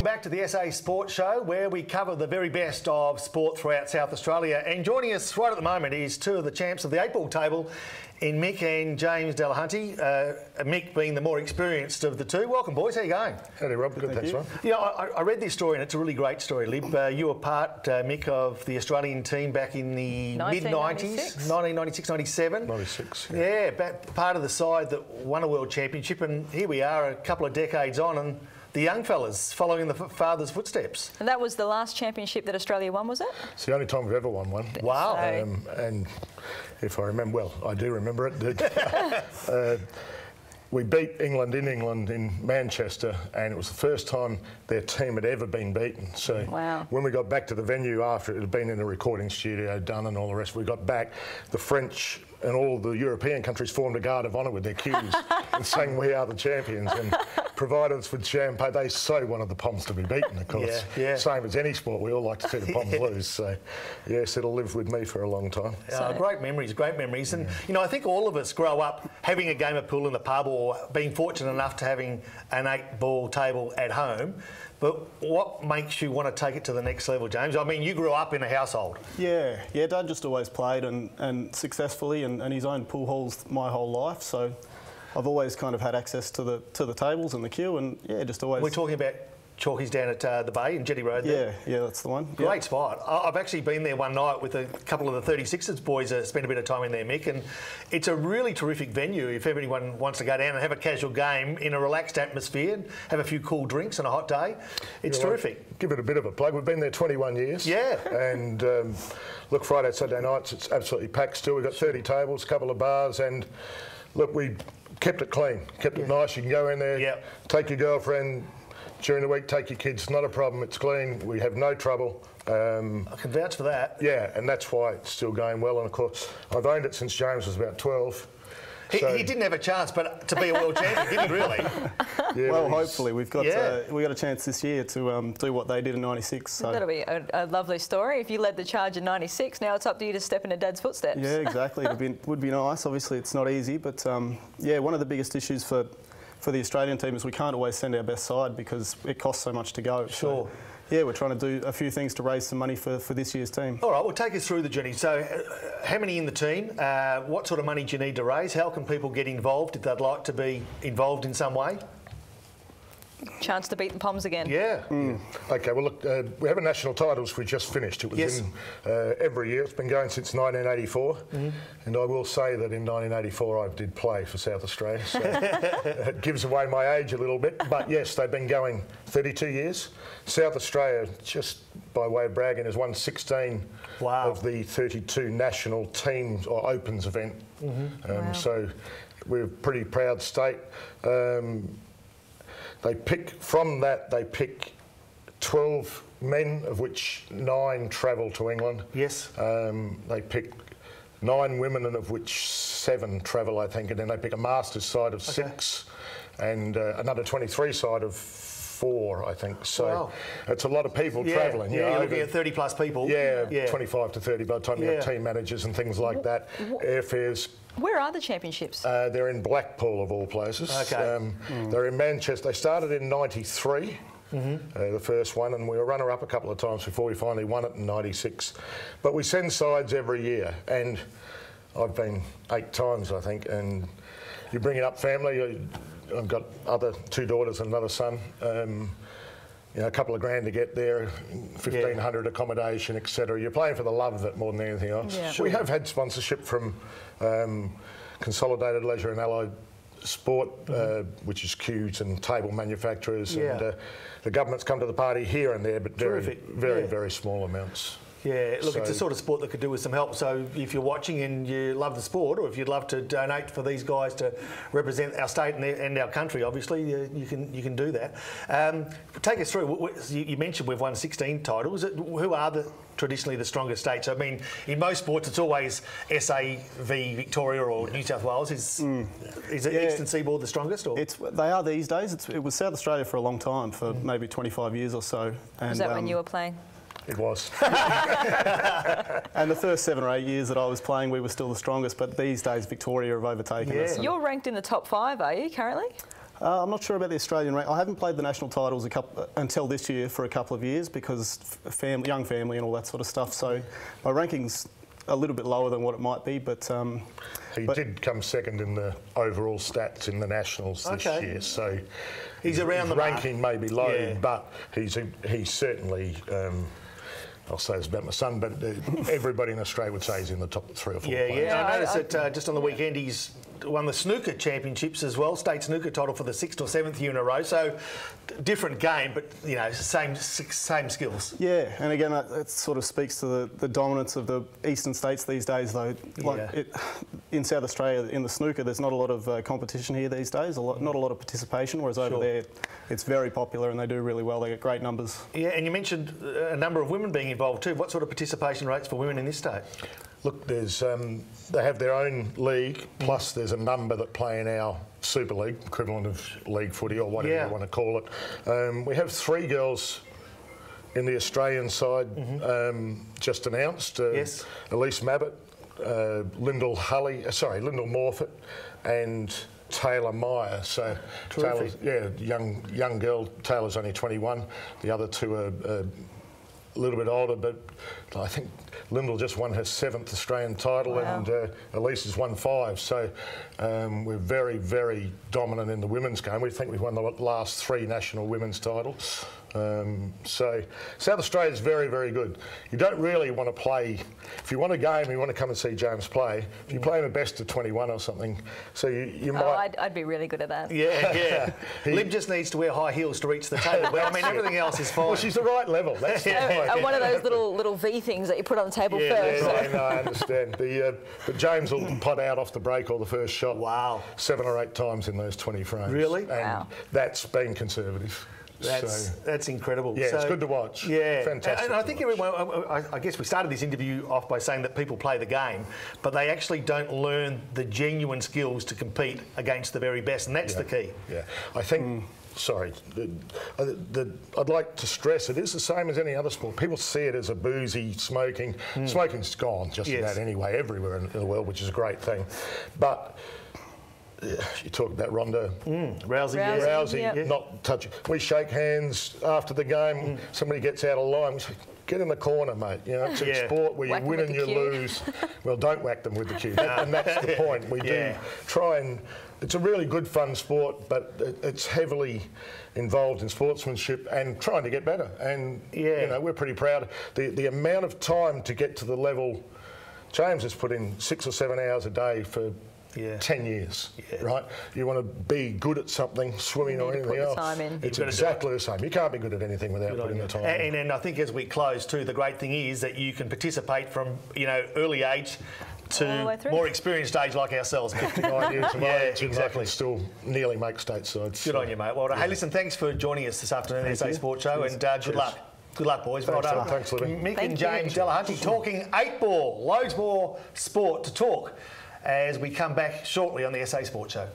Welcome back to the SA Sports Show, where we cover the very best of sport throughout South Australia. And joining us right at the moment is two of the champs of the 8-ball table in Mick and James Delahunty. Mick being the more experienced of the two. Welcome, boys. How you going? Howdy, Rob. Good, thanks, Rob. Yeah, I read this story, and it's a really great story, Lib. You were part, Mick, of the Australian team back in the mid-90s, 1996, 97. 96, yeah. Part of the side that won a world championship, and here we are a couple of decades on, and the young fellas following in the father's footsteps. And that was the last championship that Australia won, was it? It's the only time we've ever won one. Wow. And if I remember, well, I do remember it. We beat England in Manchester, and it was the first time their team had ever been beaten. So when we got back to the venue after it had been in a recording studio done and all the rest, we got back, the French and all the European countries formed a guard of honour with their cues and sang "We Are the Champions" and provided us with champagne. They so wanted the Poms to be beaten, of course. Yeah. Same as any sport, we all like to see the Poms lose. So, yes, it'll live with me for a long time. Great memories, great memories. And, you know, I think all of us grow up having a game of pool in the pub or being fortunate enough to having an 8-ball table at home. But what makes you want to take it to the next level, James? I mean, you grew up in a household. Yeah, Dad just always played and successfully and he's owned pool halls my whole life. So I've always kind of had access to the tables and the queue, and yeah, just always. We're talking about Chalkies down at the Bay in Jetty Road there. Yeah, that's the one. Great spot. I've actually been there one night with a couple of the 36ers boys, spent a bit of time in there, Mick, and it's a really terrific venue if anyone wants to go down and have a casual game in a relaxed atmosphere, have a few cool drinks on a hot day. It's terrific. Give it a bit of a plug. We've been there 21 years. Yeah. And look, Friday, Saturday nights, it's absolutely packed still. We've got 30 tables, a couple of bars, and look, we kept it clean, kept it nice. You can go in there, take your girlfriend during the week, take your kids, not a problem, it's clean, we have no trouble. I can vouch for that. Yeah, and that's why it's still going well, and of course, I've owned it since James was about 12. He didn't have a chance to be a world champion, did he, really? Yeah, well, hopefully. We've got a chance this year to do what they did in '96. So. That'll be a lovely story. If you led the charge in '96, now it's up to you to step into Dad's footsteps. Yeah, exactly. It would be nice. Obviously, it's not easy, but yeah, one of the biggest issues for the Australian team is we can't always send our best side because it costs so much to go. Sure. So, yeah, we're trying to do a few things to raise some money for this year's team. All right, well, take us through the journey. So, how many in the team? What sort of money do you need to raise? How can people get involved if they'd like to be involved in some way? Chance to beat the Poms again. Yeah. Okay, well, look, we have a national titles we just finished. It was in every year. It's been going since 1984. And I will say that in 1984 I did play for South Australia. So it gives away my age a little bit. But yes, they've been going 32 years. South Australia, just by way of bragging, has won 16 of the 32 national teams or Opens event. So we're a pretty proud state. They pick 12 men, of which 9 travel to England. Yes. They pick 9 women, and of which 7 travel, I think, and then they pick a Masters side of 6 and another 23 side of 4, I think. So it's a lot of people travelling. Yeah, you're looking at 30 plus people. Yeah, 25 to 30 by the time you have team managers and things like that. Airfares. Where are the championships? They're in Blackpool, of all places. Okay. They're in Manchester. They started in '93, the first one, and we were runner-up a couple of times before we finally won it in '96. But we send sides every year, and I've been 8 times, I think, and you bring up family. I've got 2 daughters and another son. You know, a couple of grand to get there, 1,500 accommodation, etc. You're playing for the love of it more than anything else. Yeah. We have had sponsorship from Consolidated Leisure and Allied Sport, which is cues and table manufacturers, and the government's come to the party here and there, but very small amounts. Yeah, look, it's a sort of sport that could do with some help. So if you're watching and you love the sport, or if you'd love to donate for these guys to represent our state and our country, obviously, you can do that. Take us through. You mentioned we've won 16 titles. Who are traditionally the strongest states? I mean, in most sports, it's always SA v Victoria or New South Wales. Is the Eastern Seaboard the strongest? Or? They are these days. It was South Australia for a long time, for maybe 25 years or so. And, was that when you were playing? It was. And the first 7 or 8 years that I was playing, we were still the strongest, but these days Victoria have overtaken us. You're ranked in the top 5, are you, currently? I'm not sure about the Australian rank. I haven't played the national titles until this year for a couple of years because young family and all that sort of stuff. So my ranking's a little bit lower than what it might be, but he did come second in the overall stats in the nationals this year. So he's around the ranking may be low, yeah. but he's certainly. I'll say this about my son, but everybody in Australia would say he's in the top 3 or 4 players. Yeah. I noticed that just on the weekend he's won the snooker championships as well, state snooker title for the 6th or 7th year in a row. So different game, but you know, same skills. Yeah, and again, that sort of speaks to the dominance of the eastern states these days, though. Like in South Australia, in the snooker, there's not a lot of competition here these days. Not a lot of participation, whereas over there, it's very popular and they do really well. They get great numbers. Yeah, and you mentioned a number of women being involved too. What sort of participation rates for women in this state? Look, there's they have their own league, plus there's a number that play in our Super League, equivalent of league footy or whatever you want to call it. We have 3 girls in the Australian side just announced. Yes. Elise Mabbitt, Lyndall Morfitt and Taylor Meyer. So Taylor's, young girl. Taylor's only 21. The other 2 are a little bit older, but I think Lyndall just won her 7th Australian title and Elise has won 5. So we're very, very dominant in the women's game. We think we've won the last 3 national women's titles. So South Australia's very, very good. You don't really want to play, if you want a game, you want to come and see James play. If you play him a best of 21 or something, so you might... I'd be really good at that. Yeah. Lib just needs to wear high heels to reach the table, but I mean, everything else is fine. Well, she's the right level. That's and one of those little V things that you put on the table first. Yeah, no, I understand. But James will pot out off the break or the first shot. Wow. 7 or 8 times in those 20 frames. Really? And that's been conservative. That's incredible. Yeah, it's good to watch. Yeah, fantastic. And I think everyone. I guess we started this interview off by saying that people play the game, but they actually don't learn the genuine skills to compete against the very best, and that's the key. Yeah, I think. Sorry, I'd like to stress it is the same as any other sport. People see it as a boozy, smoking. Smoking's gone just about anyway, everywhere in the world, which is a great thing. But you talk about Ronda Rousey, not touching. We shake hands after the game. Somebody gets out of line. We say, get in the corner, mate. You know, it's a sport where you win and you lose. Well, don't whack them with the cue. And that's the point. We do try and... It's a really good, fun sport, but it's heavily involved in sportsmanship and trying to get better. And, you know, we're pretty proud. The amount of time to get to the level... James has put in 6 or 7 hours a day for 10 years, right? You want to be good at something, swimming or anything else. It's exactly the same. You can't be good at anything without putting the time in. And I think as we close too, the great thing is that you can participate from, you know, early age to more experienced age like ourselves. 59 years of age, exactly. I can still nearly make stateside. Good on you, mate. Well, hey, listen, thanks for joining us this afternoon at SA Sports Show, and good luck. Good luck, boys. Well done. Thanks, Libby. Mick and James Delahunty talking 8-ball. Loads more sport to talk as we come back shortly on the SA Sports Show.